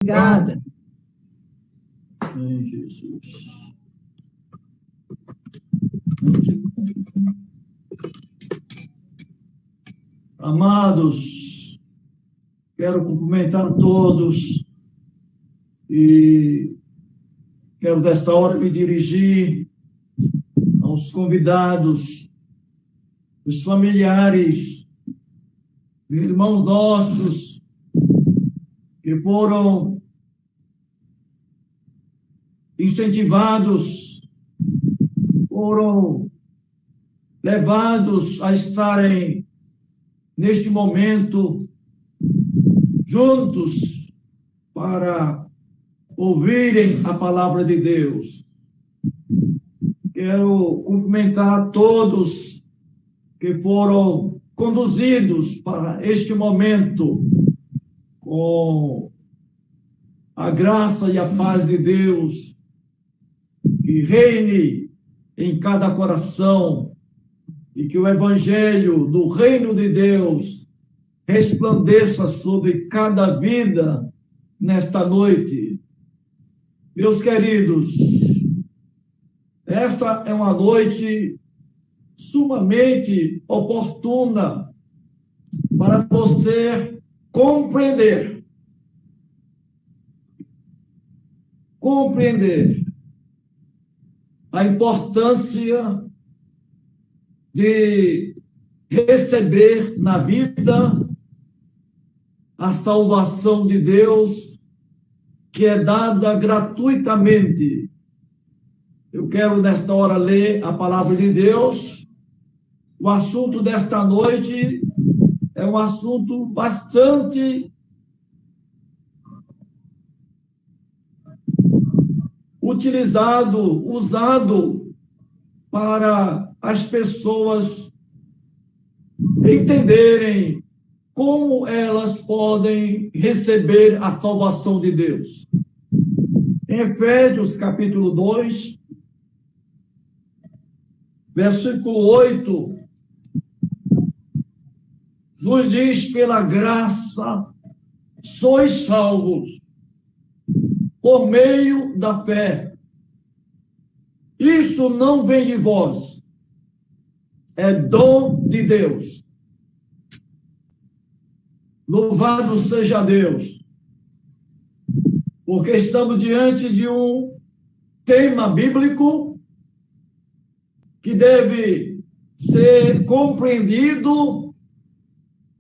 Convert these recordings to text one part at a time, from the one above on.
Obrigada. Em Jesus. Amados, quero cumprimentar todos e quero desta hora me dirigir aos convidados, os familiares, irmãos nossos que foram incentivados, foram levados a estarem neste momento juntos para ouvirem a palavra de Deus. Quero cumprimentar a todos que foram conduzidos para este momento com a graça e a paz de Deus que reine em cada coração e que o evangelho do reino de Deus resplandeça sobre cada vida nesta noite. Meus queridos, esta é uma noite sumamente oportuna para você compreender a importância de receber na vida a salvação de Deus, que é dada gratuitamente. Eu quero, nesta hora, ler a palavra de Deus. O assunto desta noite é um assunto bastante usado para as pessoas entenderem como elas podem receber a salvação de Deus. Em Efésios, capítulo 2, versículo 8, nos diz: pela graça sois salvos, por meio da fé. Isso não vem de vós, é dom de Deus. Louvado seja Deus, porque estamos diante de um tema bíblico que deve ser compreendido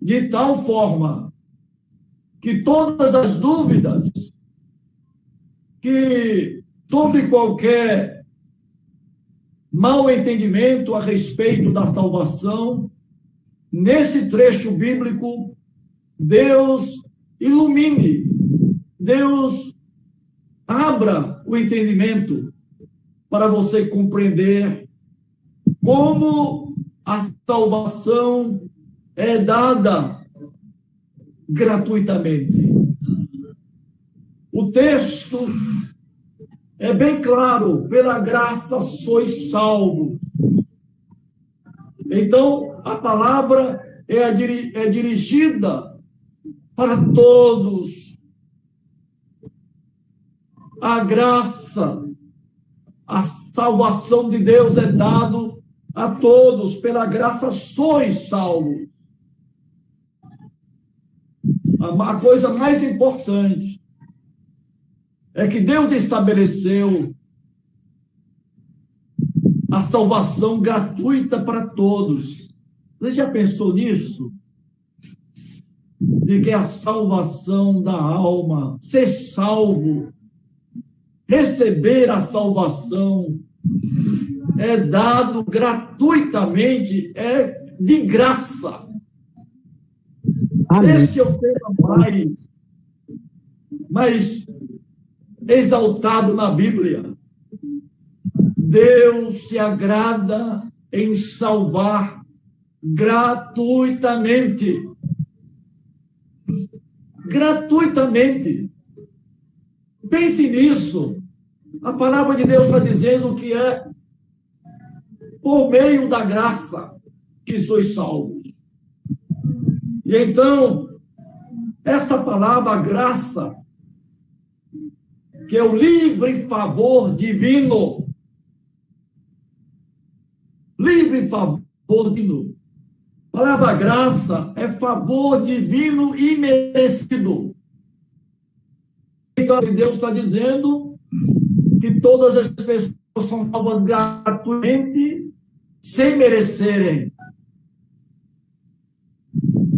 de tal forma que todas as dúvidas que sobre qualquer mau entendimento a respeito da salvação, nesse trecho bíblico, Deus ilumine, Deus abra o entendimento para você compreender como a salvação é dada gratuitamente. O texto é bem claro: pela graça sois salvos. Então, a palavra é dirigida para todos. A graça, a salvação de Deus é dado a todos. Pela graça sois salvos. A coisa mais importante é que Deus estabeleceu a salvação gratuita para todos. Você já pensou nisso? De que a salvação da alma, ser salvo, receber a salvação, é dado gratuitamente, é de graça. Amém. Este é o tema mais exaltado na Bíblia. Deus se agrada em salvar gratuitamente. Gratuitamente. Pense nisso. A palavra de Deus está dizendo que é por meio da graça que sois salvos. E então, esta palavra graça que é o livre favor divino. Livre favor divino. A palavra graça é favor divino imerecido. Então, Deus está dizendo que todas as pessoas são salvas gratuitamente, sem merecerem.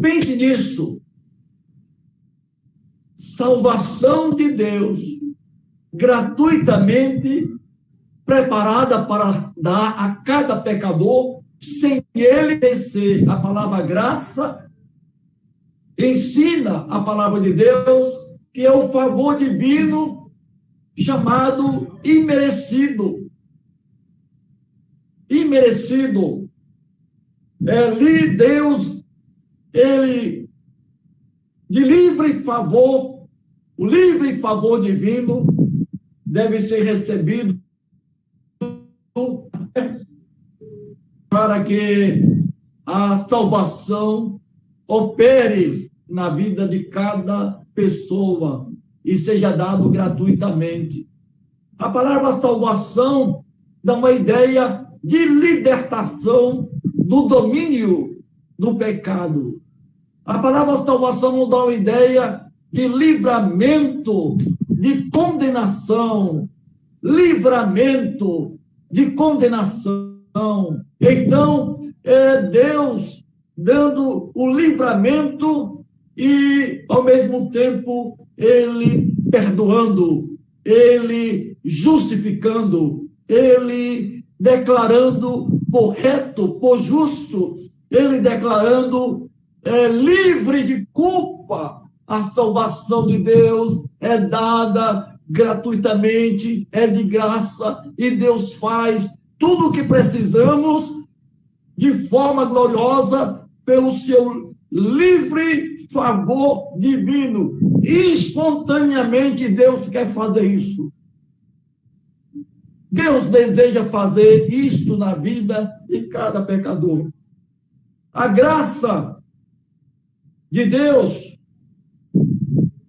Pense nisso. Salvação de Deus, gratuitamente preparada para dar a cada pecador, sem ele merecer. A palavra graça ensina a palavra de Deus, que é o favor divino chamado imerecido. Imerecido. Deus, ele, de livre favor, o livre favor divino deve ser recebido para que a salvação opere na vida de cada pessoa e seja dado gratuitamente. A palavra salvação dá uma ideia de libertação do domínio do pecado. A palavra salvação não dá uma ideia de livramento de condenação. Livramento de condenação. Então, Deus dando o livramento e, ao mesmo tempo, Ele perdoando, Ele justificando, Ele declarando por reto, por justo, Ele declarando livre de culpa. A salvação de Deus é dada gratuitamente, é de graça, e Deus faz tudo o que precisamos de forma gloriosa pelo seu livre favor divino. Espontaneamente Deus quer fazer isso. Deus deseja fazer isto na vida de cada pecador. A graça de Deus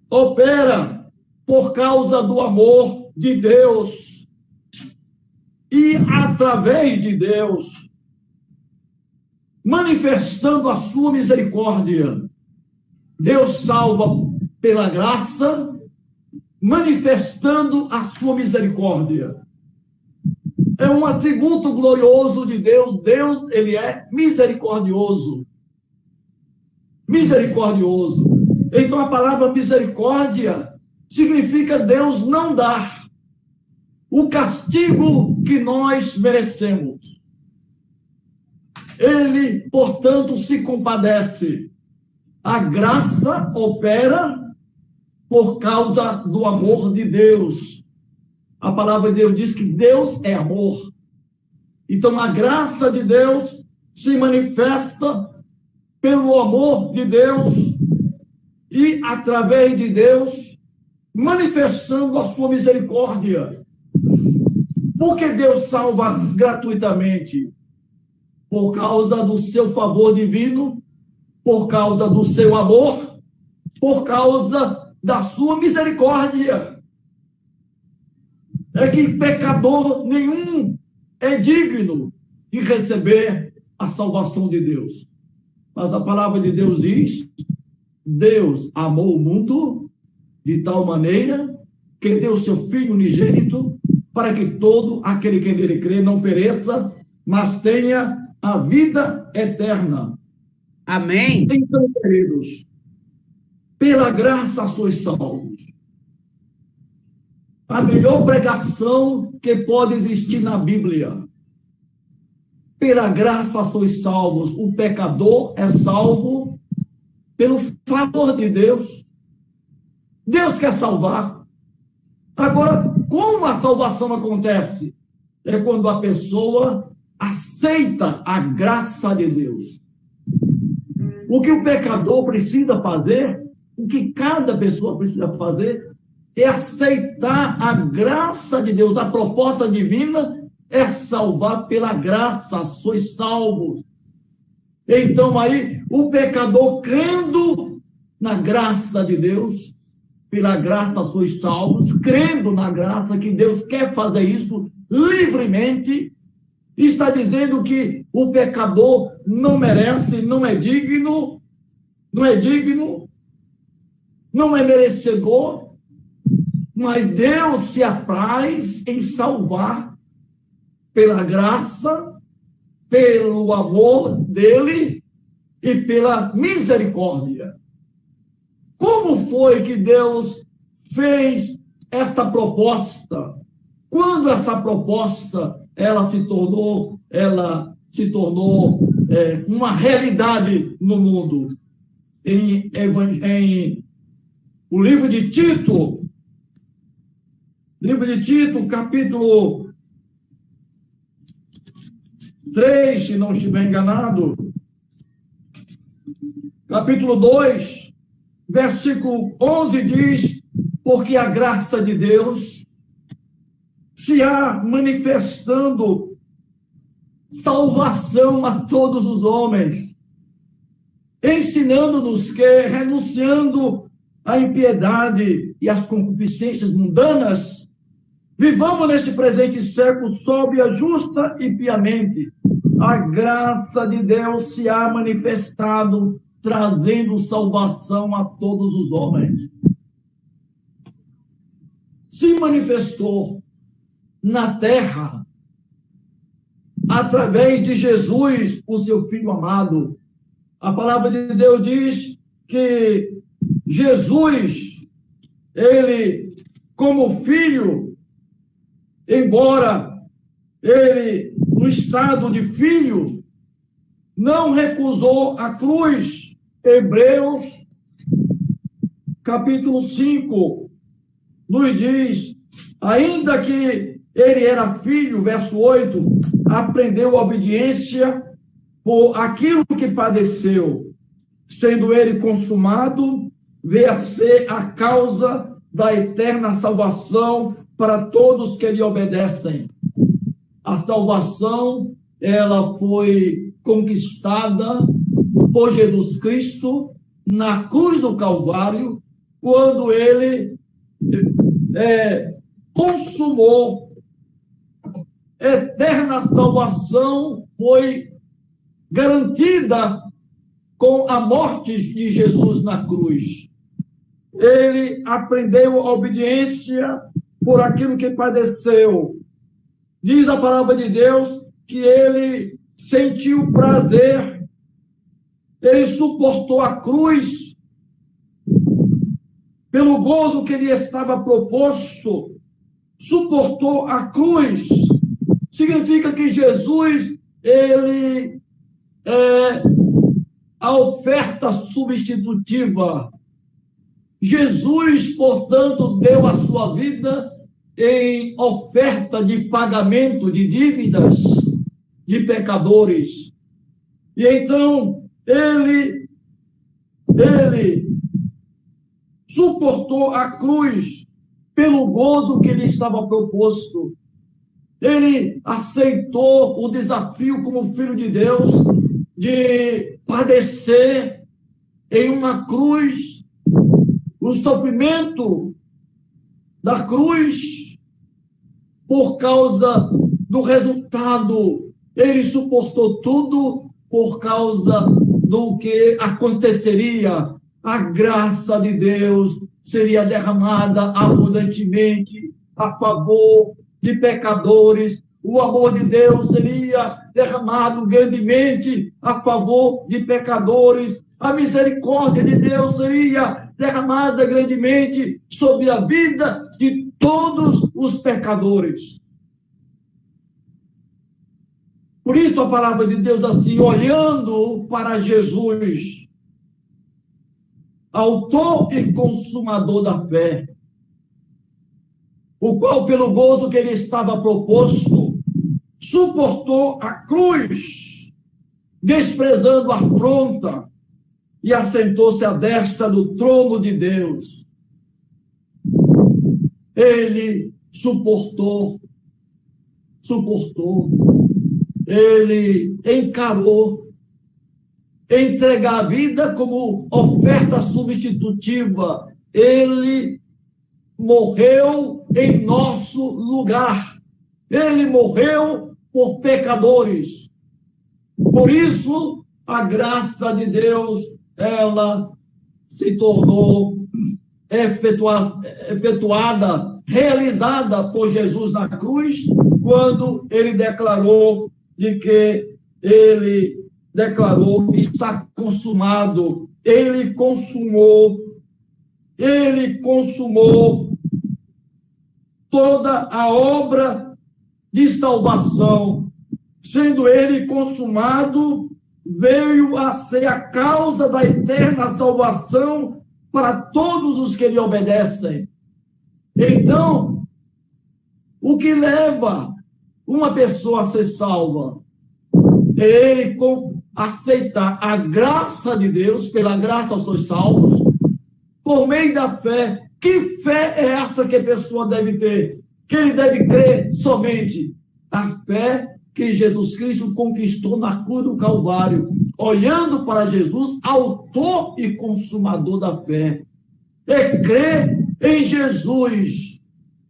opera por causa do amor de Deus. E através de Deus, manifestando a sua misericórdia. Deus salva pela graça, manifestando a sua misericórdia. É um atributo glorioso de Deus. Deus, ele é misericordioso. Misericordioso. Então, a palavra misericórdia significa Deus não dar o castigo que nós merecemos. Ele, portanto, se compadece. A graça opera por causa do amor de Deus. A palavra de Deus diz que Deus é amor. Então, a graça de Deus se manifesta pelo amor de Deus e, através de Deus, manifestando a sua misericórdia. Por que Deus salva gratuitamente? Por causa do seu favor divino, por causa do seu amor, por causa da sua misericórdia. É que pecador nenhum é digno de receber a salvação de Deus. Mas a palavra de Deus diz: Deus amou o mundo de tal maneira que deu seu Filho unigênito para que todo aquele que nele crê não pereça, mas tenha a vida eterna. Amém. Então, queridos, pela graça sois salvos. A melhor pregação que pode existir na Bíblia. Pela graça sois salvos. O pecador é salvo pelo favor de Deus. Deus quer salvar. Agora, como a salvação acontece? É quando a pessoa aceita a graça de Deus. O que o pecador precisa fazer, o que cada pessoa precisa fazer, é aceitar a graça de Deus. A proposta divina é salvar pela graça, sois salvos. Então aí, o pecador crendo na graça de Deus, pela graça sois salvos, crendo na graça que Deus quer fazer isso livremente, está dizendo que o pecador não merece, não é digno, não é merecedor, mas Deus se apraz em salvar pela graça, pelo amor dele e pela misericórdia. Como foi que Deus fez esta proposta? Quando essa proposta ela se tornou uma realidade no mundo? Em o livro de Tito, capítulo 3, se não estiver enganado, capítulo 2, versículo 11 diz: porque a graça de Deus se há manifestando salvação a todos os homens, ensinando-nos que, renunciando à impiedade e às concupiscências mundanas, vivamos neste presente século sóbria, justa e piamente. A graça de Deus se há manifestado, trazendo salvação a todos os homens. Se manifestou na terra através de Jesus, o seu Filho amado. A palavra de Deus diz que Jesus, ele, como filho, embora ele, no estado de filho, não recusou a cruz. Hebreus, capítulo 5, nos diz: ainda que ele era filho, verso 8, aprendeu a obediência por aquilo que padeceu, sendo ele consumado, veio a ser a causa da eterna salvação para todos que lhe obedecem. A salvação, ela foi conquistada por Jesus Cristo na cruz do Calvário, quando ele consumou. Eterna salvação foi garantida com a morte de Jesus na cruz. Ele aprendeu a obediência por aquilo que padeceu. Diz a palavra de Deus que ele sentiu prazer, ele suportou a cruz pelo gozo que lhe estava proposto, suportou a cruz. Significa que Jesus, ele é a oferta substitutiva. Jesus, portanto, deu a sua vida em oferta de pagamento de dívidas de pecadores. E então, ele suportou a cruz pelo gozo que lhe estava proposto. Ele aceitou o desafio como filho de Deus de padecer em uma cruz, o sofrimento da cruz, por causa do resultado. Ele suportou tudo por causa do que aconteceria. A graça de Deus seria derramada abundantemente a favor de pecadores. O amor de Deus seria derramado grandemente a favor de pecadores. A misericórdia de Deus seria derramada grandemente sobre a vida de todos os pecadores. Por isso a palavra de Deus assim, olhando para Jesus, autor e consumador da fé, o qual, pelo gozo que ele estava proposto, suportou a cruz, desprezando a afronta, e assentou-se à destra do trono de Deus. Ele suportou, ele encarou entregar a vida como oferta substitutiva. Ele morreu em nosso lugar. Ele morreu por pecadores. Por isso, a graça de Deus, ela se tornou efetuada, realizada por Jesus na cruz, quando ele declarou está consumado. Ele consumou toda a obra de salvação. Sendo ele consumado, veio a ser a causa da eterna salvação para todos os que lhe obedecem. Então, o que leva uma pessoa a ser salva é ele aceitar a graça de Deus, pela graça aos seus salvos, por meio da fé. Que fé é essa que a pessoa deve ter? Que ele deve crer somente? A fé que Jesus Cristo conquistou na cruz do Calvário, olhando para Jesus, autor e consumador da fé. É crer em Jesus,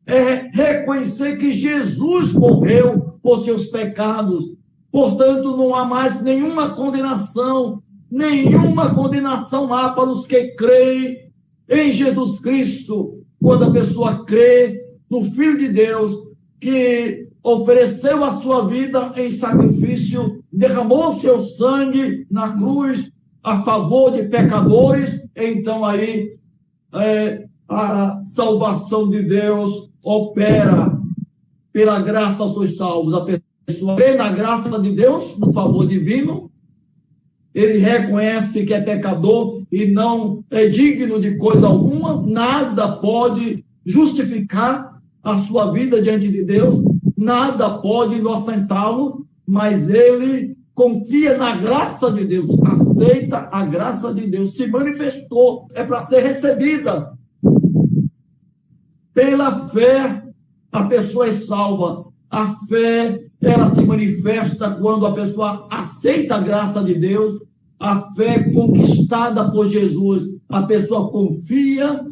é reconhecer que Jesus morreu por seus pecados. Portanto, não há mais nenhuma condenação há para os que creem em Jesus Cristo. Quando a pessoa crê no Filho de Deus, que ofereceu a sua vida em sacrifício, derramou seu sangue na cruz a favor de pecadores, então aí a salvação de Deus opera pela graça aos seus salvos. A pessoa crê na graça de Deus, no favor divino, ele reconhece que é pecador e não é digno de coisa alguma, nada pode justificar a sua vida diante de Deus, nada pode inocentá-lo, mas ele confia na graça de Deus, aceita a graça de Deus, se manifestou, é para ser recebida. Pela fé, a pessoa é salva. A fé, ela se manifesta quando a pessoa aceita a graça de Deus, a fé conquistada por Jesus. A pessoa confia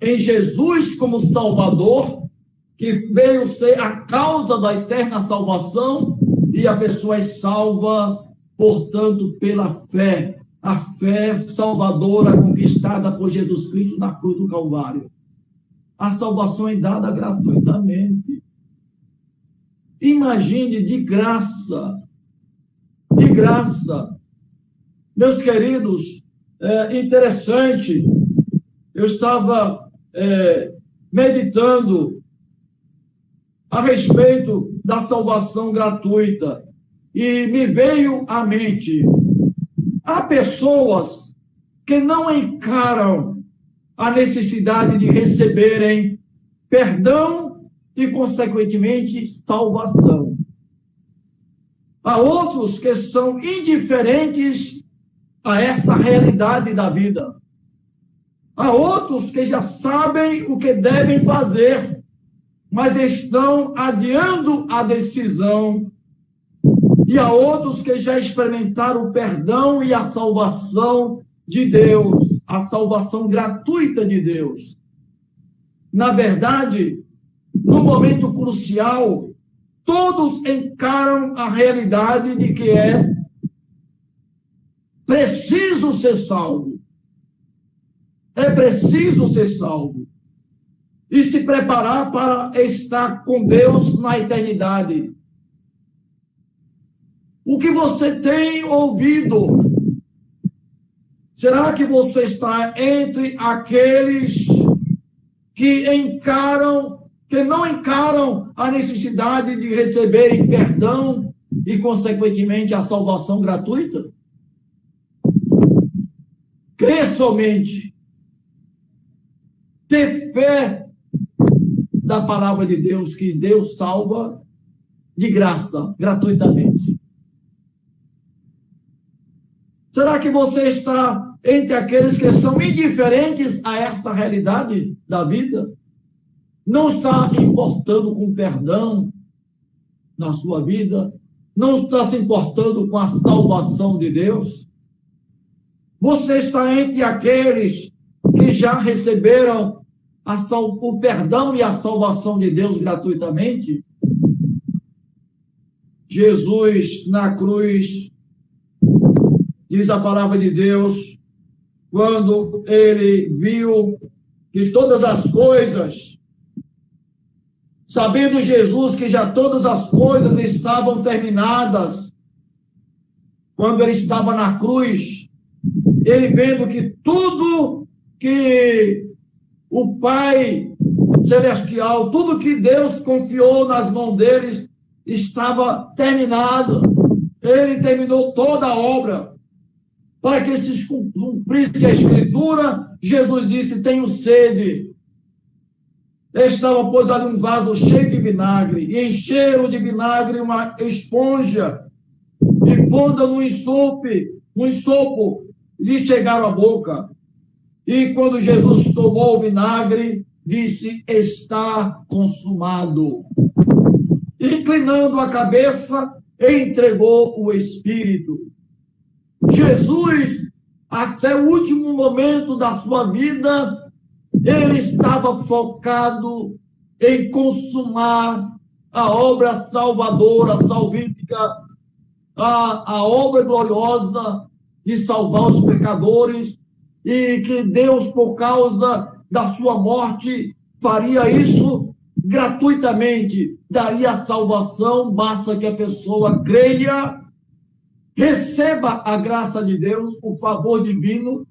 em Jesus como Salvador, que veio ser a causa da eterna salvação, e a pessoa é salva, portanto, pela fé. A fé salvadora conquistada por Jesus Cristo na cruz do Calvário. A salvação é dada gratuitamente. Imagine, de graça. De graça. Meus queridos, interessante, eu estava meditando a respeito da salvação gratuita e me veio à mente: há pessoas que não encaram a necessidade de receberem perdão e, consequentemente, salvação. Há outros que são indiferentes a essa realidade da vida. Há outros que já sabem o que devem fazer, mas estão adiando a decisão. E há outros que já experimentaram o perdão e a salvação de Deus, a salvação gratuita de Deus. Na verdade, no momento crucial, todos encaram a realidade de que é preciso ser salvo. É preciso ser salvo. E se preparar para estar com Deus na eternidade. O que você tem ouvido? Será que você está entre aqueles que não encaram a necessidade de receberem perdão e, consequentemente, a salvação gratuita? Crer somente. Ter fé da palavra de Deus, que Deus salva de graça, gratuitamente. Será que você está entre aqueles que são indiferentes a esta realidade da vida? Não está importando com perdão na sua vida? Não está se importando com a salvação de Deus? Você está entre aqueles que já receberam o perdão e a salvação de Deus gratuitamente, Jesus na cruz, diz a palavra de Deus, quando ele viu que todas as coisas, sabendo Jesus que já todas as coisas estavam terminadas, quando ele estava na cruz, ele vendo que tudo que o Pai Celestial, tudo que Deus confiou nas mãos deles, estava terminado. Ele terminou toda a obra. Para que se cumprisse a Escritura, Jesus disse: tenho sede. Estava, pois, ali um vaso cheio de vinagre, e encheram de vinagre uma esponja, e pondo no ensopo, lhe chegaram à boca. E quando Jesus tomou o vinagre, disse: está consumado. Inclinando a cabeça, entregou o Espírito. Jesus, até o último momento da sua vida, ele estava focado em consumar a obra salvadora, salvífica, a obra gloriosa de salvar os pecadores, e que Deus, por causa da sua morte, faria isso gratuitamente, daria a salvação, basta que a pessoa creia, receba a graça de Deus, o favor divino,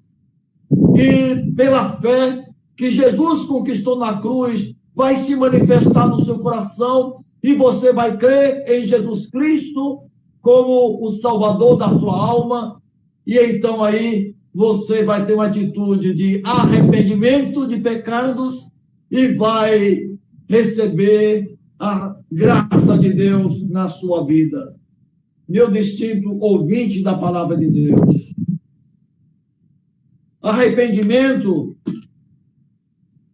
e pela fé que Jesus conquistou na cruz, vai se manifestar no seu coração, e você vai crer em Jesus Cristo como o Salvador da sua alma, e então aí você vai ter uma atitude de arrependimento de pecados e vai receber a graça de Deus na sua vida. Meu distinto ouvinte da palavra de Deus, arrependimento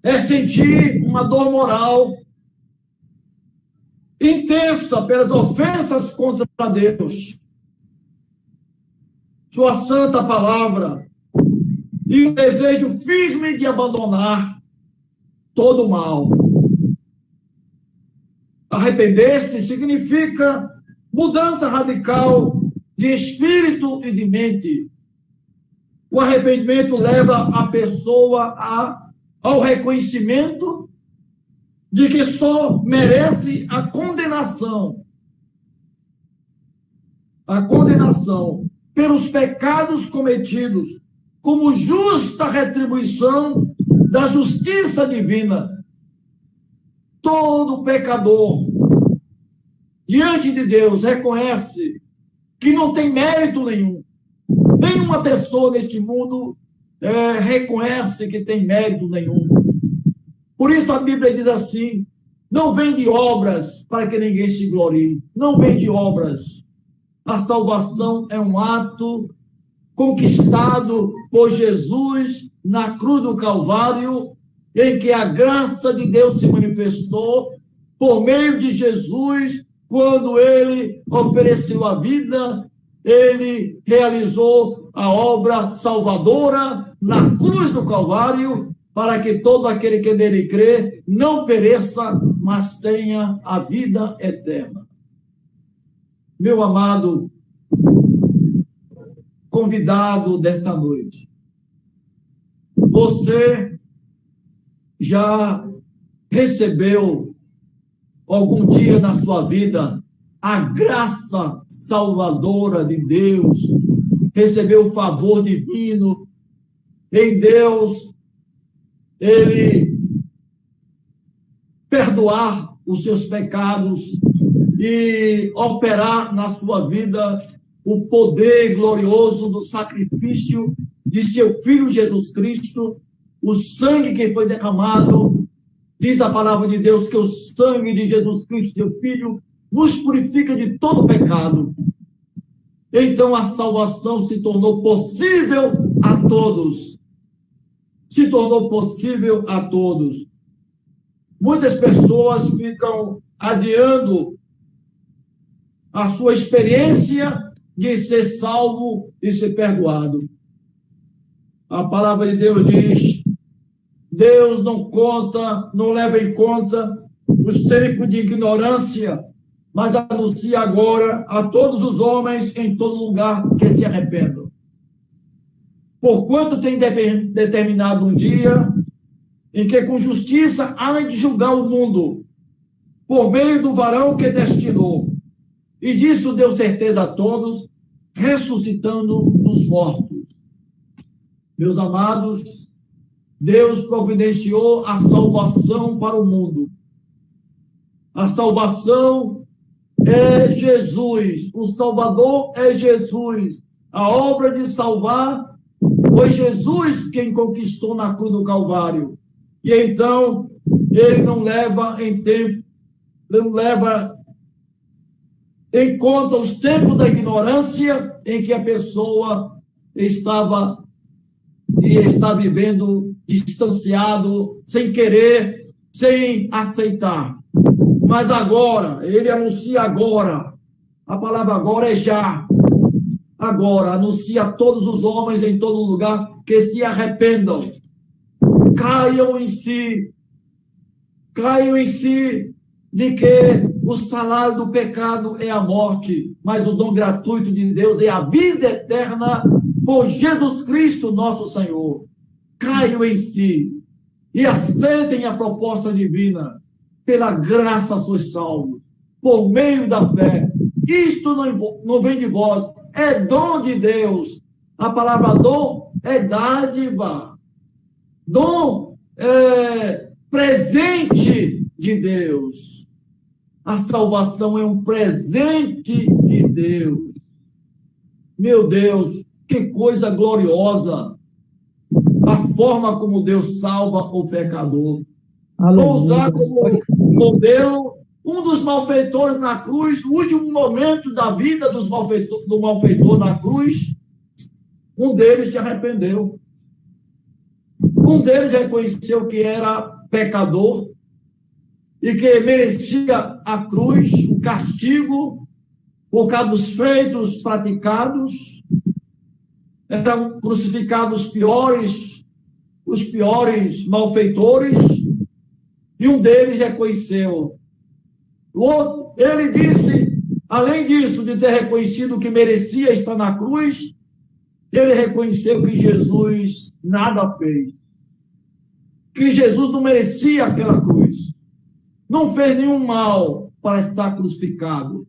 é sentir uma dor moral intensa pelas ofensas contra Deus, sua santa palavra, e um desejo firme de abandonar todo o mal. Arrepender-se significa mudança radical de espírito e de mente. O arrependimento leva a pessoa ao reconhecimento de que só merece a condenação pelos pecados cometidos, como justa retribuição da justiça divina. Todo pecador, diante de Deus, reconhece que não tem mérito nenhum. Nenhuma pessoa neste mundo reconhece que tem mérito nenhum. Por isso a Bíblia diz assim: não vem de obras para que ninguém se glorie. Não vem de obras. A salvação é um ato conquistado por Jesus na cruz do Calvário, em que a graça de Deus se manifestou por meio de Jesus. Quando ele ofereceu a vida, ele realizou a obra salvadora na cruz do Calvário, para que todo aquele que nele crê não pereça, mas tenha a vida eterna. Meu amado convidado desta noite, você já recebeu algum dia na sua vida a graça salvadora de Deus? Recebeu o favor divino em Deus, ele perdoar os seus pecados e operar na sua vida o poder glorioso do sacrifício de seu Filho Jesus Cristo, o sangue que foi derramado. Diz a palavra de Deus que o sangue de Jesus Cristo, seu Filho, nos purifica de todo pecado. Então a salvação se tornou possível a todos. Se tornou possível a todos. Muitas pessoas ficam adiando a sua experiência de ser salvo e ser perdoado. A palavra de Deus diz Deus não leva em conta os tempos de ignorância, mas anuncia agora a todos os homens em todo lugar que se arrependam. Porquanto tem determinado um dia em que com justiça há de julgar o mundo, por meio do varão que destinou. E disso deu certeza a todos, ressuscitando dos mortos. Meus amados, Deus providenciou a salvação para o mundo. A salvação é Jesus, o Salvador é Jesus. A obra de salvar foi Jesus quem conquistou na cruz do Calvário. E então, ele não leva em conta os tempos da ignorância em que a pessoa estava e está vivendo distanciado, sem querer, sem aceitar. Mas agora, ele anuncia agora, a palavra agora é já. Agora, anuncia a todos os homens em todo lugar que se arrependam, caiam em si de que o salário do pecado é a morte, mas o dom gratuito de Deus é a vida eterna por Jesus Cristo, nosso Senhor. Caiam em si e aceitem a proposta divina. Pela graça sois salvos, por meio da fé. Isto não vem de vós, é dom de Deus. A palavra dom é dádiva. Dom é presente de Deus. A salvação é um presente de Deus. Meu Deus, que coisa gloriosa! A forma como Deus salva o pecador. Vou usar como modelo um dos malfeitores na cruz, o último momento da vida do malfeitor na cruz. Um deles se arrependeu. Um deles reconheceu que era pecador e que merecia a cruz, o castigo, por causa dos feitos praticados. Eram crucificados os piores malfeitores. E um deles reconheceu. O outro, ele disse, além disso, de ter reconhecido que merecia estar na cruz, ele reconheceu que Jesus nada fez. Que Jesus não merecia aquela cruz. Não fez nenhum mal para estar crucificado.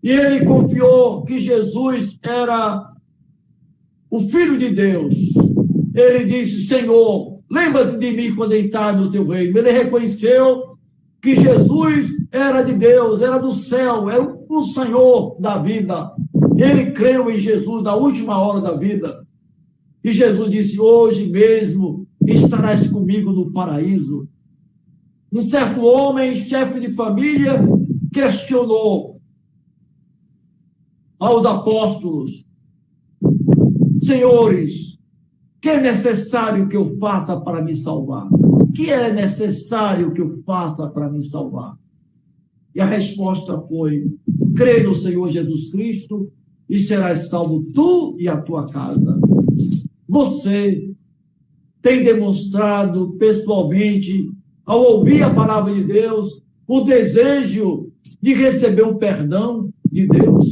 E ele confiou que Jesus era o Filho de Deus. Ele disse, Senhor, lembra-te de mim quando entrar no teu reino. Ele reconheceu que Jesus era de Deus, era do céu, era o Senhor da vida. Ele creu em Jesus na última hora da vida. E Jesus disse, hoje mesmo estarás comigo no paraíso. Um certo homem, chefe de família, questionou aos apóstolos, senhores, que é necessário que eu faça para me salvar? O que é necessário que eu faça para me salvar? E a resposta foi, crê no Senhor Jesus Cristo e serás salvo tu e a tua casa. Você tem demonstrado pessoalmente, ao ouvir a palavra de Deus, o desejo de receber o perdão de Deus,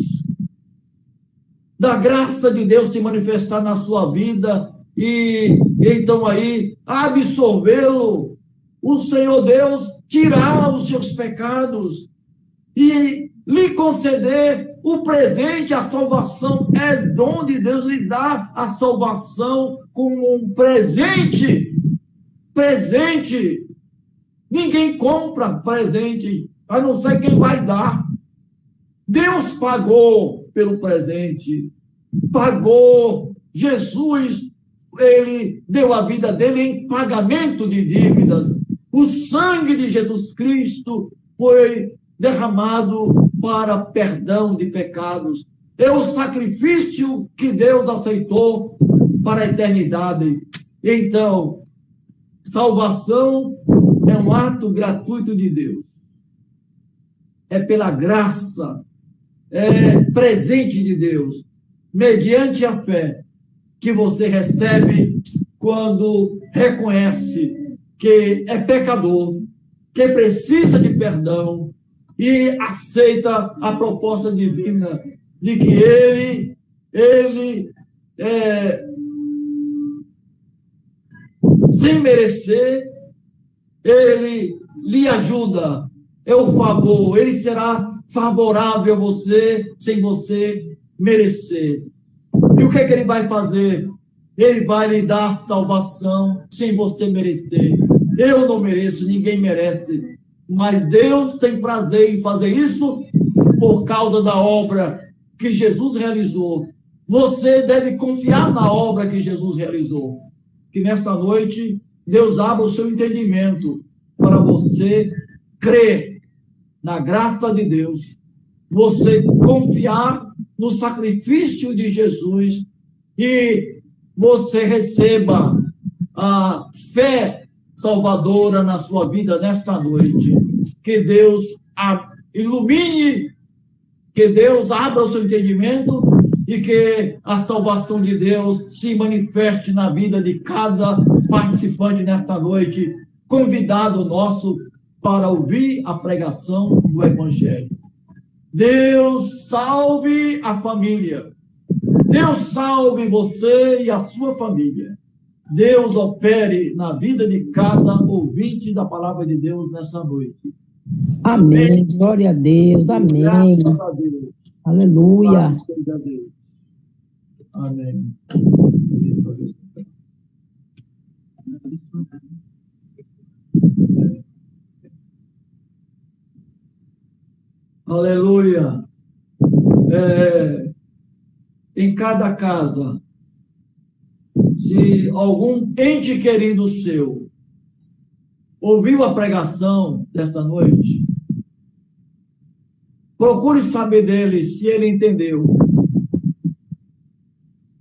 da graça de Deus se manifestar na sua vida e então aí absorvê-lo, o Senhor Deus tirar os seus pecados e lhe conceder o presente, a salvação é dom de Deus, lhe dá a salvação como um presente. Ninguém compra presente, a não ser quem vai dar. Deus pagou pelo presente, pagou. Jesus, ele deu a vida dele em pagamento de dívidas. O sangue de Jesus Cristo foi derramado para perdão de pecados. É o sacrifício que Deus aceitou para a eternidade. Então, salvação é um ato gratuito de Deus. É pela graça, é presente de Deus, mediante a fé, que você recebe quando reconhece que é pecador, que precisa de perdão e aceita a proposta divina de que ele sem merecer, ele lhe ajuda, é o favor, ele será favorável a você, sem você merecer. E o que é que ele vai fazer? Ele vai lhe dar salvação, sem você merecer. Eu não mereço, ninguém merece, mas Deus tem prazer em fazer isso por causa da obra que Jesus realizou. Você deve confiar na obra que Jesus realizou. Que nesta noite Deus abra o seu entendimento para você crer na graça de Deus, você confiar no sacrifício de Jesus e você receba a fé salvadora na sua vida nesta noite. Que Deus ilumine, que Deus abra o seu entendimento e que a salvação de Deus se manifeste na vida de cada participante nesta noite, convidado nosso para ouvir a pregação do Evangelho. Deus salve a família. Deus salve você e a sua família. Deus opere na vida de cada ouvinte da palavra de Deus nesta noite. Amém. Glória a Deus. Amém. Graças a Deus. Aleluia. Graças a Deus. Amém. Aleluia. Em cada casa, se algum ente querido seu ouviu a pregação desta noite, procure saber dele se ele entendeu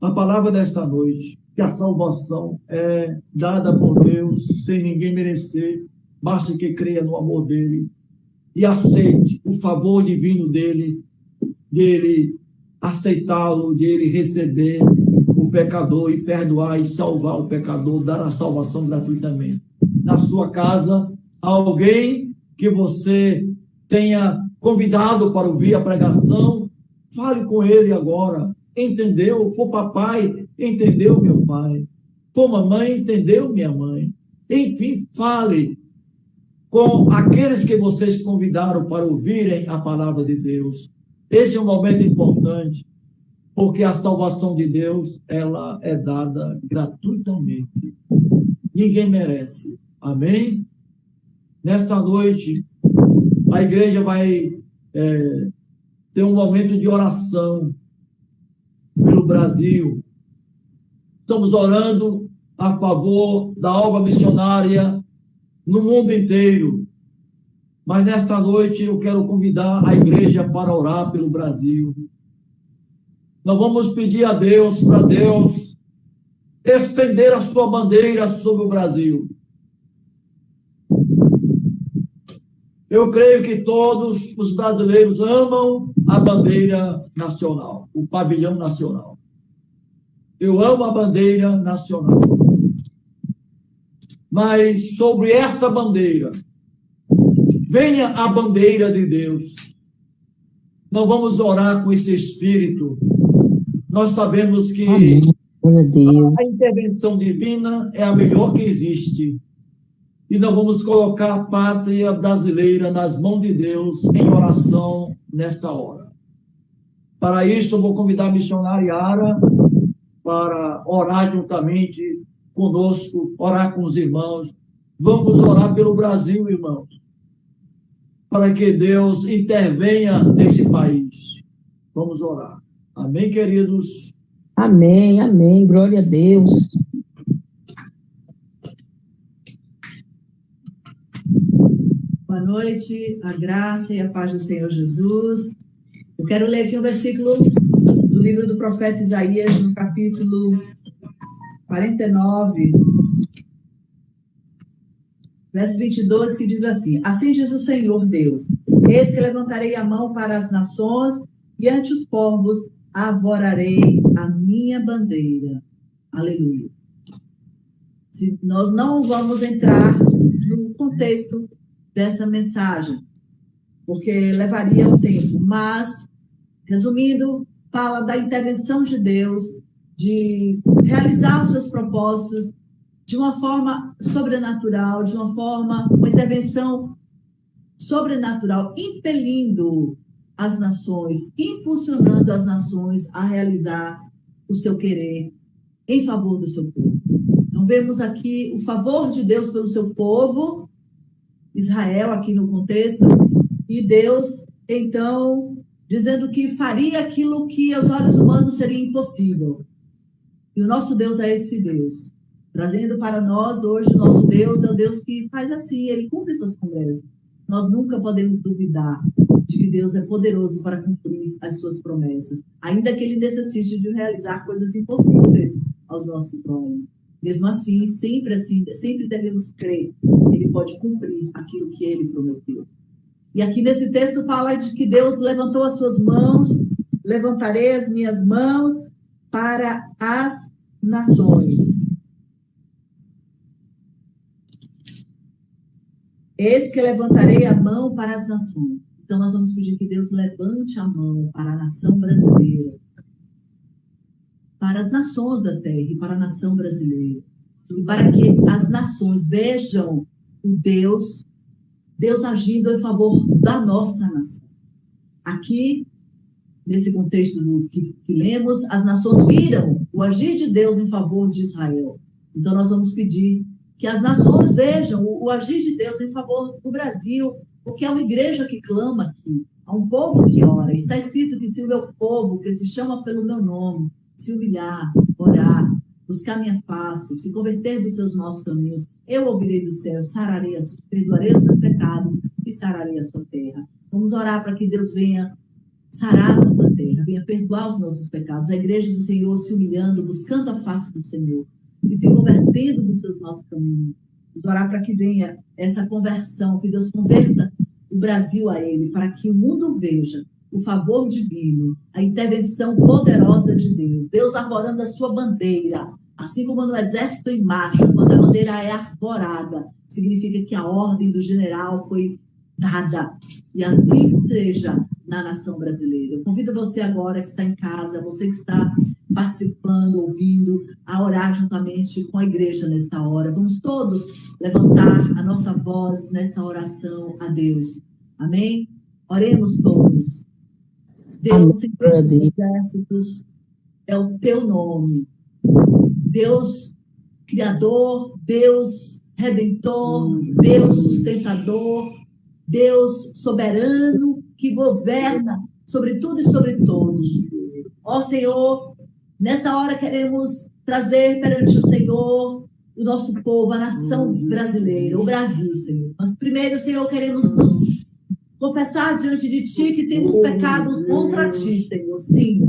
a palavra desta noite, que a salvação é dada por Deus sem ninguém merecer, basta que creia no amor dele e aceite o favor divino dele aceitá-lo, de ele receber o pecador e perdoar e salvar o pecador, dar a salvação gratuitamente. Na sua casa, alguém que você tenha convidado para ouvir a pregação, fale com ele agora. Entendeu? For papai, entendeu meu pai. For mamãe, entendeu minha mãe. Enfim, fale com aqueles que vocês convidaram para ouvirem a palavra de Deus. Esse é um momento importante, porque a salvação de Deus, ela é dada gratuitamente. Ninguém merece. Amém? Nesta noite, a igreja vai ter um momento de oração pelo Brasil. Estamos orando a favor da obra missionária no mundo inteiro. Mas nesta noite eu quero convidar a igreja para orar pelo Brasil. Nós vamos pedir a Deus, para Deus estender a sua bandeira sobre o Brasil. Eu creio que todos os brasileiros amam a bandeira nacional, o pavilhão nacional. Eu amo a bandeira nacional. Mas sobre esta bandeira, venha a bandeira de Deus. Nós vamos orar com esse espírito. Nós sabemos que a intervenção divina é a melhor que existe. E nós vamos colocar a pátria brasileira nas mãos de Deus em oração nesta hora. Para isso, eu vou convidar a missionária Ara para orar juntamente conosco, orar com os irmãos. Vamos orar pelo Brasil, irmãos, para que Deus intervenha nesse país. Vamos orar. Amém, queridos? Amém, amém. Glória a Deus. Boa noite, a graça e a paz do Senhor Jesus. Eu quero ler aqui um versículo do livro do profeta Isaías, no capítulo 49, verso 22, que diz assim: Assim diz o Senhor Deus, eis que levantarei a mão para as nações e ante os povos arvorarei a minha bandeira. Aleluia. Nós não vamos entrar no contexto dessa mensagem, porque levaria um tempo, mas, resumindo, fala da intervenção de Deus, de realizar os seus propósitos de uma forma sobrenatural, uma intervenção sobrenatural, impelindo as nações, impulsionando as nações a realizar o seu querer em favor do seu povo. Então, vemos aqui o favor de Deus pelo seu povo, Israel, aqui no contexto, e Deus, então, dizendo que faria aquilo que aos olhos humanos seria impossível. E o nosso Deus é esse Deus. Trazendo para nós hoje, o nosso Deus é o Deus que faz assim, ele cumpre suas promessas. Nós nunca podemos duvidar de que Deus é poderoso para cumprir as suas promessas, ainda que ele necessite de realizar coisas impossíveis aos nossos olhos. Mesmo assim, sempre devemos crer que ele pode cumprir aquilo que ele prometeu. E aqui nesse texto fala de que Deus levantou as suas mãos, levantarei as minhas mãos para as nações. Eis que levantarei a mão para as nações. Então, nós vamos pedir que Deus levante a mão para a nação brasileira, para as nações da terra e para a nação brasileira. E para que as nações vejam o Deus agindo em favor da nossa nação. Aqui, nesse contexto que lemos, as nações viram o agir de Deus em favor de Israel. Então, nós vamos pedir que as nações vejam o agir de Deus em favor do Brasil, porque é uma igreja que clama aqui, há um povo que ora. Está escrito que se o meu povo, que se chama pelo meu nome, se humilhar, orar, buscar minha face, se converter dos seus maus caminhos, eu ouvirei do céu, perdoarei os seus pecados e sararei a sua terra. Vamos orar para que Deus venha sarar a nossa terra, venha perdoar os nossos pecados. A igreja do Senhor se humilhando, buscando a face do Senhor e se convertendo dos seus maus caminhos. Vamos orar para que venha essa conversão, que Deus converta o Brasil a ele, para que o mundo veja o favor divino, a intervenção poderosa de Deus. Deus arvorando a sua bandeira, assim como no exército em marcha, quando a bandeira é arvorada, significa que a ordem do general foi dada. E assim seja na nação brasileira. Eu convido você agora que está em casa, você que está participando, ouvindo, a orar juntamente com a igreja nesta hora. Vamos todos levantar a nossa voz nesta oração a Deus. Amém? Oremos todos. Deus, Senhor dos exércitos, é o teu nome. Deus Criador, Deus Redentor, Deus Sustentador, Deus Soberano, que governa sobre tudo e sobre todos. Ó Senhor, nesta hora queremos trazer perante o Senhor o nosso povo, a nação brasileira, o Brasil, Senhor. Mas primeiro, Senhor, queremos nos confessar diante de Ti que temos pecado contra Ti, Senhor. Sim,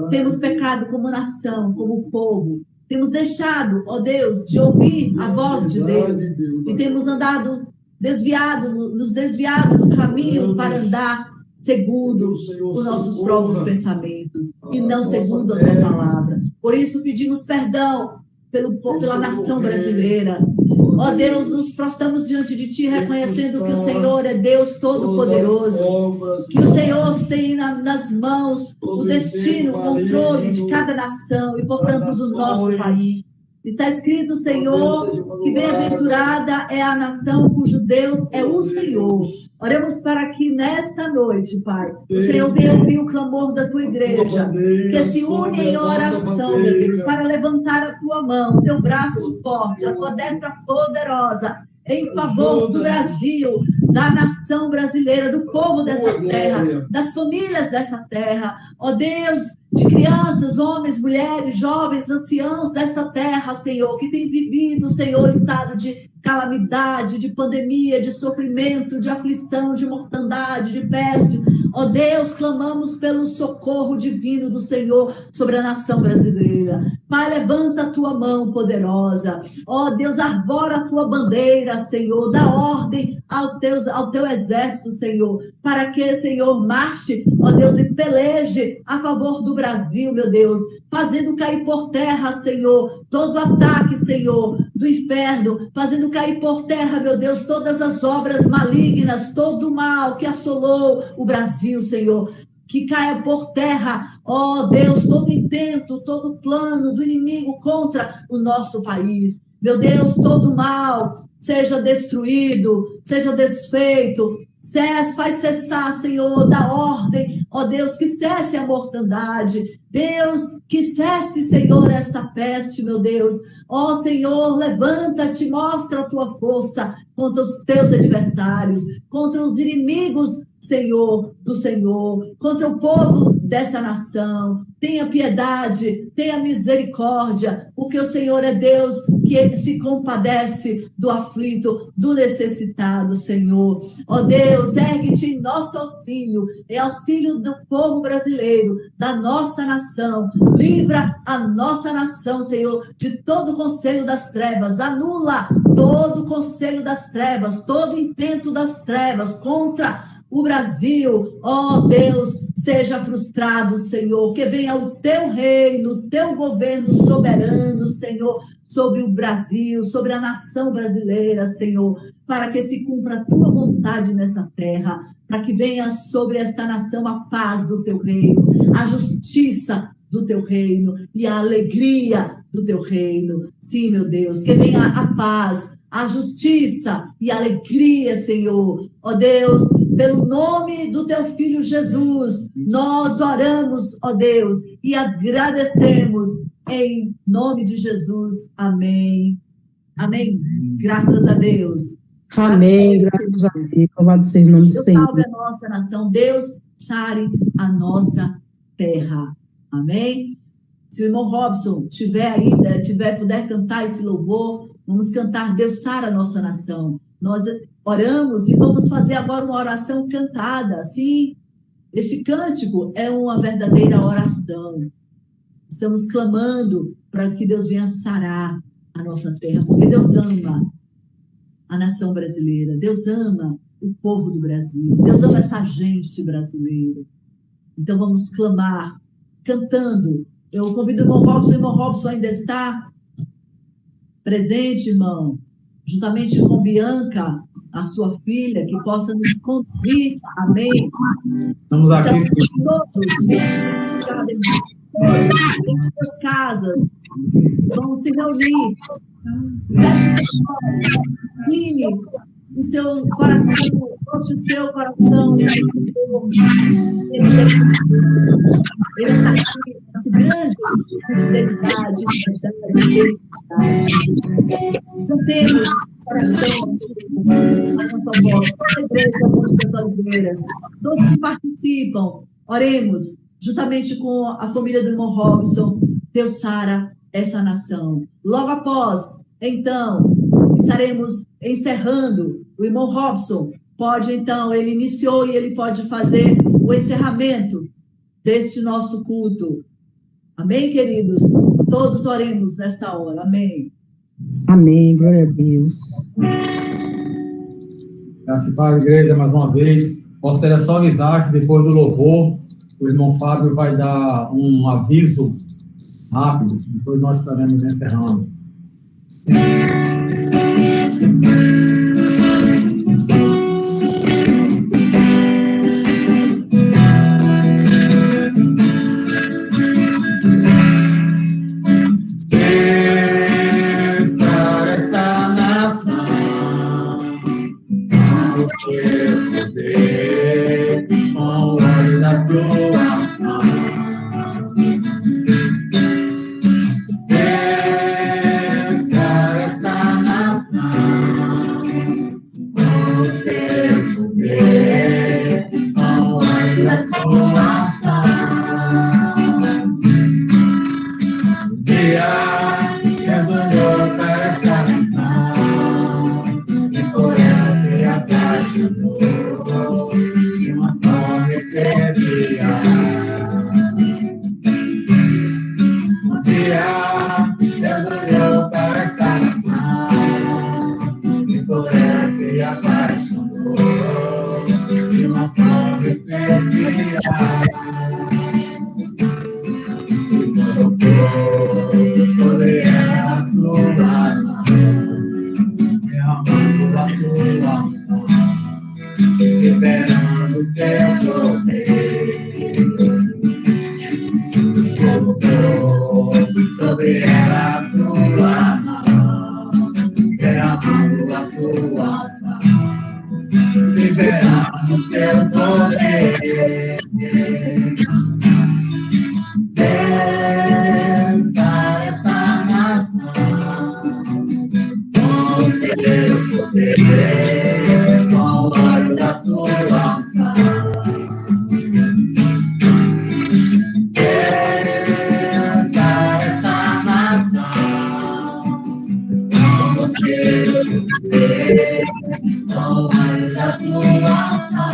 temos pecado como nação, como povo. Temos deixado, ó Deus, de ouvir a voz de Deus. E temos andado nos desviado do caminho para andar segundo os nossos próprios pensamentos e não segundo a Tua palavra. Por isso pedimos perdão pela nação brasileira. Ó Deus, nos prostramos diante de Ti, reconhecendo que o Senhor é Deus Todo-Poderoso, que o Senhor tem nas mãos o destino, o controle de cada nação e, portanto, do nosso país. Está escrito, Senhor, que bem-aventurada é a nação cujo Deus é o Senhor. Oremos para que nesta noite, Pai, o Senhor venha ouvir o clamor da Tua igreja, que se une em oração, meu Deus, para levantar a Tua mão, o Teu braço forte, a Tua destra poderosa, em favor do Brasil, da nação brasileira, do povo dessa terra, das famílias dessa terra. Ó Deus, de crianças, homens, mulheres, jovens, anciãos desta terra, Senhor, que tem vivido, Senhor, estado de calamidade, de pandemia, de sofrimento, de aflição, de mortandade, de peste. Ó Deus, clamamos pelo socorro divino do Senhor sobre a nação brasileira. Pai, levanta a Tua mão poderosa. Ó Deus, arvora a Tua bandeira, Senhor. Dá ordem ao Teu exército, Senhor, para que, Senhor, marche, ó Deus, e peleje a favor do Brasil. Brasil, meu Deus, fazendo cair por terra, Senhor, todo ataque, Senhor, do inferno, fazendo cair por terra, meu Deus, todas as obras malignas, todo o mal que assolou o Brasil, Senhor, que caia por terra, ó Deus, todo intento, todo plano do inimigo contra o nosso país. Meu Deus, todo mal seja destruído, seja desfeito, faz cessar, Senhor, da ordem, ó Deus, que cesse a mortandade, Deus, que cesse, Senhor, esta peste, meu Deus, ó Senhor, levanta-te, mostra a tua força contra os teus adversários, contra os inimigos, Senhor, do Senhor, contra o povo dessa nação. Tenha piedade, tenha misericórdia, porque o Senhor é Deus que se compadece do aflito, do necessitado, Senhor. Ó Deus, ergue-te em nosso auxílio, em auxílio do povo brasileiro, da nossa nação. Livra a nossa nação, Senhor, de todo o conselho das trevas. Anula todo o conselho das trevas, todo intento das trevas contra o Brasil, ó Deus, seja frustrado, Senhor, que venha o teu reino, o teu governo soberano, Senhor, sobre o Brasil, sobre a nação brasileira, Senhor, para que se cumpra a tua vontade nessa terra, para que venha sobre esta nação a paz do teu reino, a justiça do teu reino e a alegria do teu reino. Sim, meu Deus, que venha a paz, a justiça e a alegria, Senhor. Ó Deus, pelo nome do teu Filho Jesus, nós oramos, ó Deus, e agradecemos em nome de Jesus. Amém. Amém. Graças a Deus. Amém. Graças a Deus. Louvado seja o nome do Deus Senhor. salve a nossa nação. Deus sare a nossa terra. Amém. Se o irmão Robson tiver aí, puder cantar esse louvor, vamos cantar Deus sara a nossa nação. Nós oramos e vamos fazer agora uma oração cantada. Sim, este cântico é uma verdadeira oração. Estamos clamando para que Deus venha sarar a nossa terra, porque Deus ama a nação brasileira, Deus ama o povo do Brasil, Deus ama essa gente brasileira. Então vamos clamar, cantando. Eu convido o irmão Robson ainda está presente, irmão, juntamente com Bianca, a sua filha, que possa nos conduzir. Amém. Estamos aqui, então, todos, em suas casas, vamos se reunir. Feche o seu coração, toque o seu coração. Ele está aqui, essa grande fidelidade. Não temos coração, mas a sua voz, toda a igreja, todas as pessoas, todos que participam, oremos, juntamente com a família do irmão Robson, Deus sara essa nação. Logo após, então, estaremos encerrando. O irmão Robson pode, então, ele iniciou e ele pode fazer o encerramento deste nosso culto. Amém, queridos? Todos oremos nesta hora. Amém. Amém, glória a Deus. Graças a igreja, mais uma vez. Gostaria só avisar que depois do louvor, o irmão Fábio vai dar um aviso rápido, depois nós estaremos encerrando. liberando seu poder. Colocou sobre ela a sua mão, derramando a sua ação, liberando seu poder. Desça esta nação com o seu poder, com o óleo da sua ação. Desça esta nação com o seu poder, com o óleo da sua ação.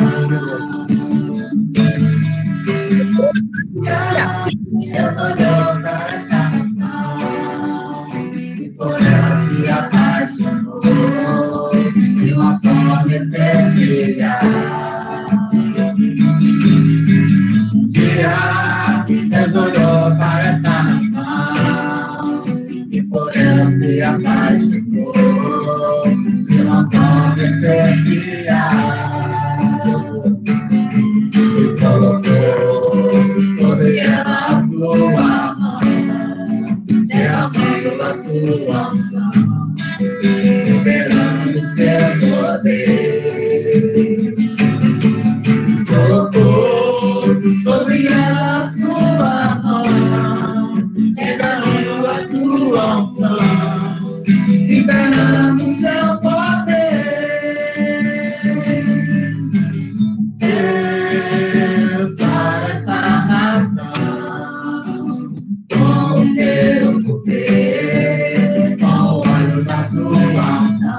Deus olhou para esta nação e por ela se apaixonou de uma forma especial. Um dia Deus olhou para esta nação e por ela se apaixonou de uma forma especial. E colocou sobre ela a sua mão, derramando a sua unção, liberando seu poder. Colocou sobre ela a sua mão, derramando a sua unção, liberando seu poder. Seu poder, com o óleo da sua ação.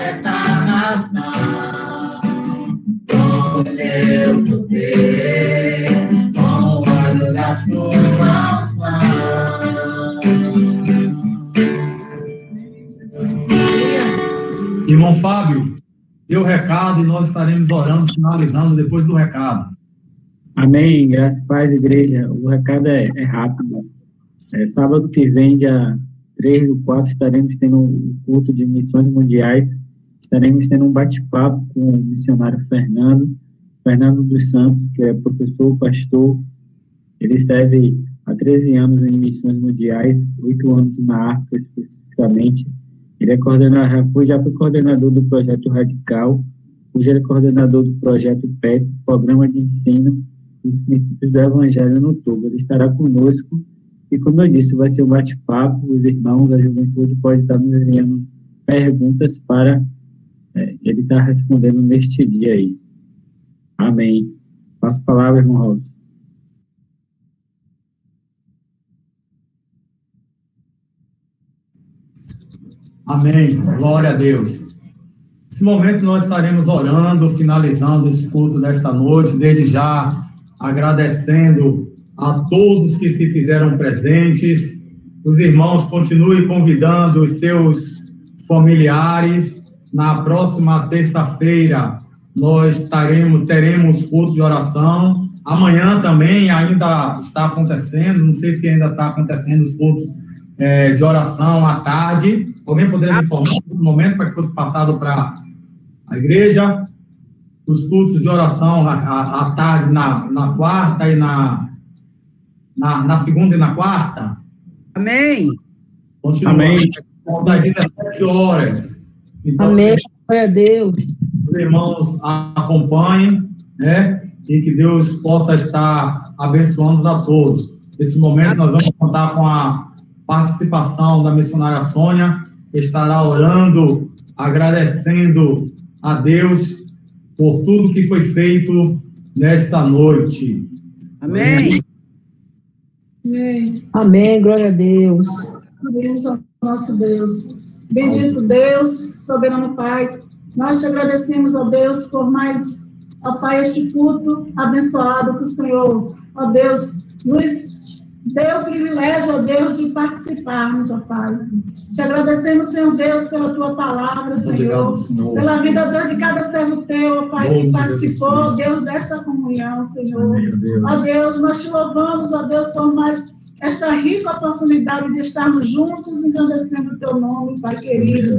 Esta nação, com o seu poder, com o óleo da sua ação. Irmão Fábio, deu o recado e nós estaremos orando, finalizando depois do recado. Amém, graças a paz, igreja. O recado é rápido. Sábado que vem, dia 3/4, estaremos tendo um culto de missões mundiais. Estaremos tendo um bate-papo com o missionário Fernando dos Santos, que é professor, pastor. Ele serve há 13 anos em missões mundiais, 8 anos na África especificamente. Ele é já foi coordenador do projeto Radical, hoje ele é coordenador do projeto PET, Programa de Ensino dos Princípios do Evangelho no Togo. Ele estará conosco e, como eu disse, vai ser um bate-papo. Os irmãos da juventude podem estar nos enviando perguntas para ele estar respondendo neste dia aí. Amém. Passo a palavra, irmão Raul. Amém. Glória a Deus. Nesse momento nós estaremos orando, finalizando esse culto desta noite, desde já agradecendo a todos que se fizeram presentes. Os irmãos continuem convidando os seus familiares. Na próxima terça-feira nós teremos culto de oração. Amanhã também ainda está acontecendo, não sei se ainda está acontecendo os cultos de oração à tarde. Alguém poderia me informar no momento para que fosse passado para a igreja? Os cultos de oração à tarde, na quarta e na segunda e na quarta? Amém. Continua. Amém. Das 17 horas. Então, Amém. Glória a Deus. Os irmãos acompanhem, né? E que Deus possa estar abençoando a todos. Nesse momento, nós vamos contar com a participação da missionária Sônia, que estará orando, agradecendo a Deus por tudo que foi feito nesta noite. Amém. Amém. Amém, glória a Deus. Deus ao nosso Deus. Bendito Deus, soberano Pai, nós te agradecemos, ó Deus, por mais, ó Pai, este culto abençoado que o Senhor, ó Deus, nos deu o privilégio, ó Deus, de participarmos, ó Pai. Te agradecemos, Senhor Deus, pela tua palavra, Senhor, pela vida de cada servo teu, ó Pai, que participou, ó Deus, desta comunhão, Senhor. Ó Deus, nós te louvamos, ó Deus, por mais esta rica oportunidade de estarmos juntos, engrandecendo o teu nome, Pai querido.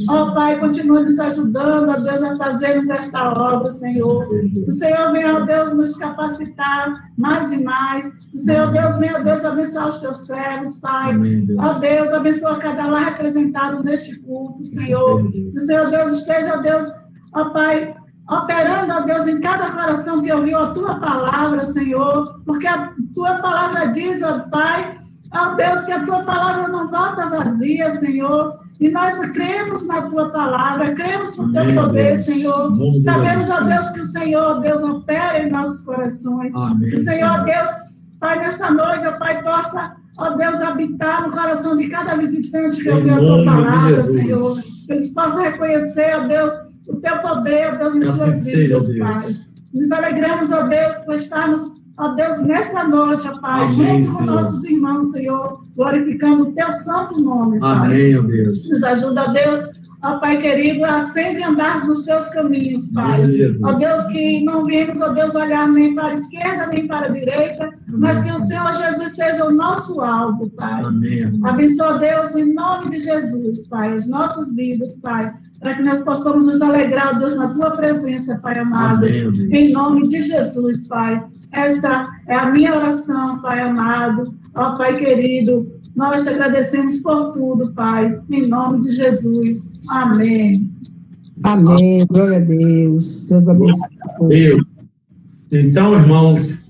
Ó Pai, continua nos ajudando, ó Deus, a fazermos esta obra, Senhor. O Senhor vem, ó Deus, nos capacitar mais e mais. O Senhor, Deus, vem, ó Deus, abençoar os teus servos, Pai. Ó Deus, abençoa cada lar representado neste culto, Senhor. O Senhor, Deus, esteja, ó Deus, ó Pai, operando, ó Deus, em cada coração que ouviu a tua palavra, Senhor, porque a tua palavra diz, ó Pai, ó Deus, que a tua palavra não volta vazia, Senhor, e nós cremos na tua palavra, cremos no teu poder, Senhor. Sabemos, ó Deus, que o Senhor, ó Deus, opera em nossos corações. Que o Senhor, ó Deus, Pai, nesta noite, ó Pai, possa, ó Deus, habitar no coração de cada visitante que ouviu a tua palavra, Senhor. Que eles possam reconhecer, ó Deus, o teu poder, ó Deus, em suas vidas, Pai. Nos alegramos, ó Deus, por estarmos, ó Deus, nesta noite, ó Pai, junto com nossos irmãos, Senhor, glorificando o teu santo nome, Pai. Amém, ó Deus. Nos ajuda, ó Deus, ó Pai querido, a sempre andar nos teus caminhos, Pai. Ó Deus, que não viemos, ó Deus, olhar nem para a esquerda, nem para a direita, mas que o Senhor Jesus seja o nosso alvo, Pai. Amém. Abençoa, Deus, em nome de Jesus, Pai, as nossas vidas, Pai, para que nós possamos nos alegrar, Deus, na tua presença, Pai amado. Amém, em nome de Jesus, Pai. Esta é a minha oração, Pai amado. Ó Pai querido, nós te agradecemos por tudo, Pai, em nome de Jesus. Amém. Amém. Glória a Deus. Deus abençoe. Deus. Então, irmãos,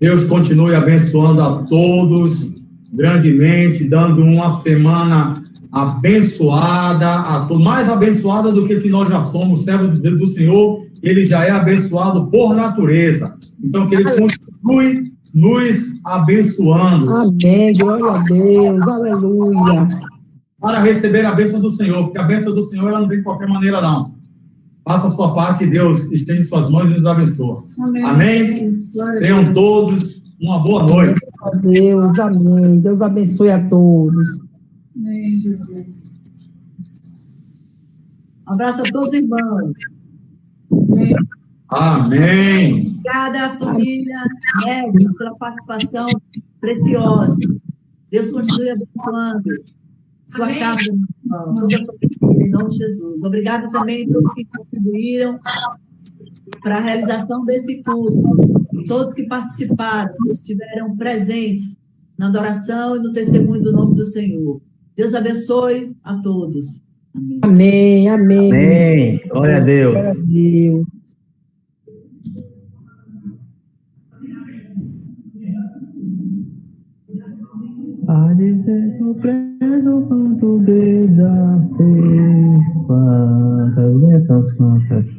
Deus continue abençoando a todos grandemente, dando uma semana abençoada, mais abençoada do que nós já somos, servos do Senhor. Ele já é abençoado por natureza. Então, que ele continue nos abençoando. Amém. Glória a Deus. Aleluia. Para receber a bênção do Senhor, porque a bênção do Senhor ela não vem de qualquer maneira, não. Faça a sua parte e Deus estende suas mãos e nos abençoa. Amém. Amém? Tenham todos uma boa noite. Glória a Deus. Amém. Deus abençoe a todos. Amém, Jesus. Um abraço a todos, irmãos. Amém. Obrigada, família Neves, pela participação preciosa. Deus continue abençoando sua casa, toda a sua família, em nome de Jesus. Obrigado também a todos que contribuíram para a realização desse culto, todos que participaram, que estiveram presentes na adoração e no testemunho do nome do Senhor. Deus abençoe a todos. Amém. Amém. Amém. Glória a Deus. Glória a Deus. A dizer surpreso quanto Deus já fez, quantas bênçãos, quantas